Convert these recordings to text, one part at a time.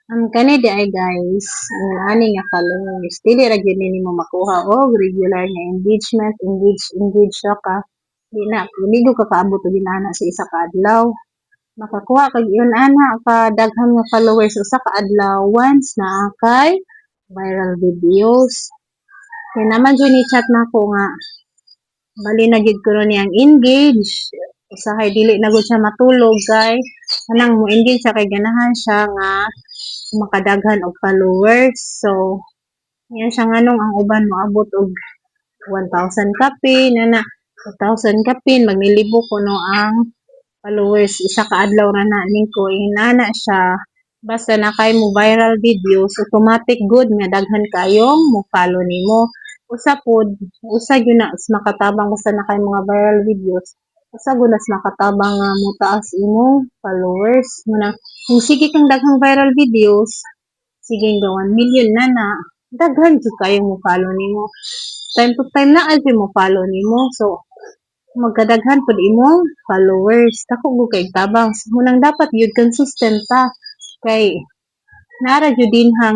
Kani di ay guys, ang ani nga followers, dili ra gyud nimo makuha og regular nga engage ra ka. Di ko ka kaabot og inana sa isa ka adlaw. Makakuha kag yun ana ka daghang nga followers usa ka adlaw once naa kay viral videos. Kaya naman dyan ni-chat na ko nga, bali na gid ko ron niyang engage. Usahay dili na gud siya matulog kay kanang mo engage siya kay ganahan siya nga makadaghan og followers. So, yan siya nganong ang uban moabot og 1,000 kapin, na 1,000 kapin, magnilibo ko no ang followers. Isa ka adlaw ra na ning ko, inana siya. Basta na kay mo viral videos, automatic good nga daghan kayong mo follow nimo. Usa pod, usa gyud na makatabang basta na kay mga viral videos. Usa gyud na makatabang nga mo taas imong followers. Muna, kung sige kang daghang viral videos, sige nga 1 million na, daghan jud kayo mo follow nimo. Time to time na ay mo follow nimo. So, magkadaghan pod imong followers. Dako mo kay tabang. So, munang dapat yun consistent ta. Kay, nara jud din nga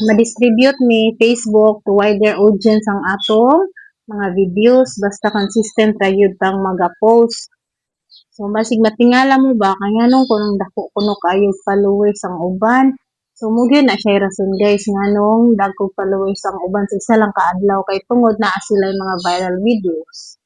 ma-distribute ni Facebook to wider audience ang atong mga videos. Basta consistent ra yun tang mag-post. So, basig matingala mo ba, kaya nung kunong dako kuno kayo followers ang uban. So, mugyan na siya rason guys, nga nung dagko followers ang uban sa isa lang kaadlaw kay tungod na sila yung mga viral videos.